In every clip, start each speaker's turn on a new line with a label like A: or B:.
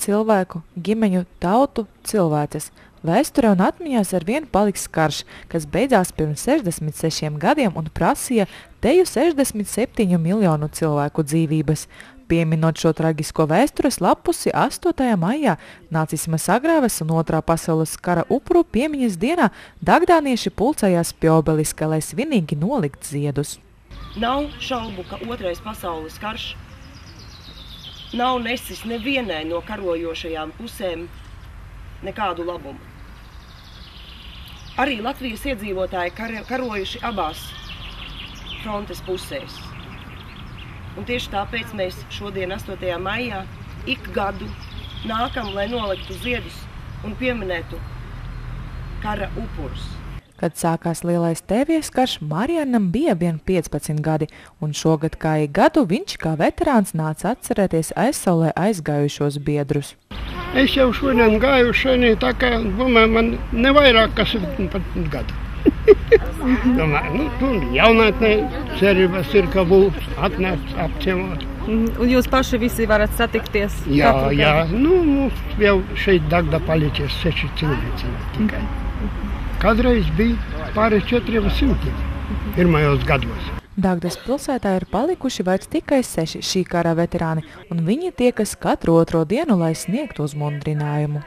A: cilvēku, ģimeņu, tautu, cilvēces. Vēsturē un atmiņās ar vienu paliks karš, kas beidzās pirms 66 gadiem un prasīja teju 67 miljonu cilvēku dzīvības. Pieminot šo traģisko vēstures lapusi 8. maijā nacisma sagrāves un Otrā pasaules kara upuru piemiņas dienā dagdānieši pulcējās pie obeliska, lai svinīgi nolikt ziedus.
B: Nav šaubu, ka Otrais pasaules karš nav nesis nevienai no karojošajām pusēm nekādu labumu. Arī Latvijas iedzīvotāji karojuši abās frontes pusēs. Un tieši tāpēc mēs šodien 8. maijā ik gadu nākam, lai noliktu ziedus un pieminētu kara upurus.
A: Kad sākās lielais tēvies karš, Marianam bija vien 15 gadi, un šogad kā ik gadu viņš kā veterāns nāca atcerēties aizsaulē aizgājušos biedrus.
C: Es jau šodien gāju šeit, tā kā man nevairāk kas ir pat gadu. Domāju, tur jaunatnē cerības ir, ka būs atnāks apciemot.
D: Un jūs paši visi varat satikties?
C: Jā, mums jau šeit Dagda palicies 6 cilvēki tikai. Kādreiz bija pāri 400 pirmajos gados.
A: Dagdas pilsētā ir palikuši vairs tikai 6 šī kara veterāni, un viņi tiekas katru otro dienu, lai sniegtu uzmundrinājumu.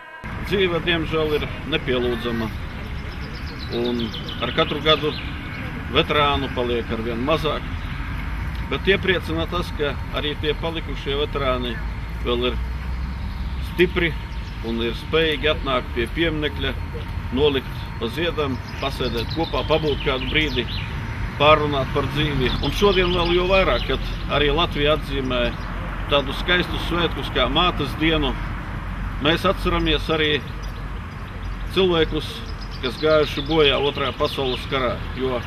E: Dzīve, diemžēl, ir nepielūdzama, un ar katru gadu veterānu paliek arvien mazāk, bet iepriecina tas, ka arī tie palikušie veterāni vēl ir stipri un ir spējīgi atnākt pie pieminekļa, nolikt pa ziedam, pasēdēt kopā, pabūt kādu brīdi, pārunāt par dzīvi. Un šodien vēl jo vairāk, kad arī Latvija atzīmē tādu skaistu svētkus kā mātes dienu, mēs atceramies arī cilvēkus, kas gājuši bojā Otrajā pasaules karā, jo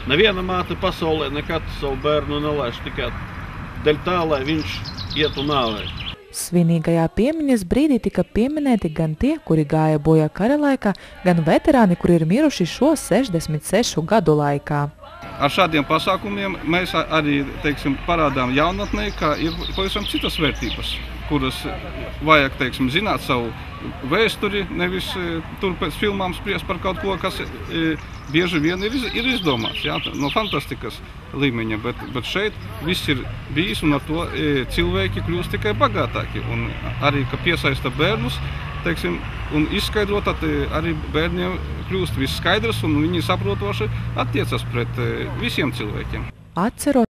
E: neviena māte pasaulē nekad savu bērnu nelaiž tikai dēļ tā, lai viņš ietu nāvē.
A: Svinīgajā piemiņas brīdī tika pieminēti gan tie, kuri gāja bojā kara laikā, gan veterāni, kuri ir miruši šo 66 gadu laikā.
F: Ar šādiem pasākumiem mēs arī, parādām jaunatnē, ka ir pavisam citas vērtības, kuras vajag, zināt savu vēsturi, nevis tur pēc filmām spriest par kaut ko, kas bieži vien ir izdomāts, no fantastikas līmeņa, bet šeit viss ir bijis un ar to cilvēki kļūst tikai bagātāki. Un arī, ka piesaista bērnus, un izskaidrot, tad arī bērniem kļūst viss skaidrs un viņi saprotoši attiecas pret visiem cilvēkiem.
A: Atcerot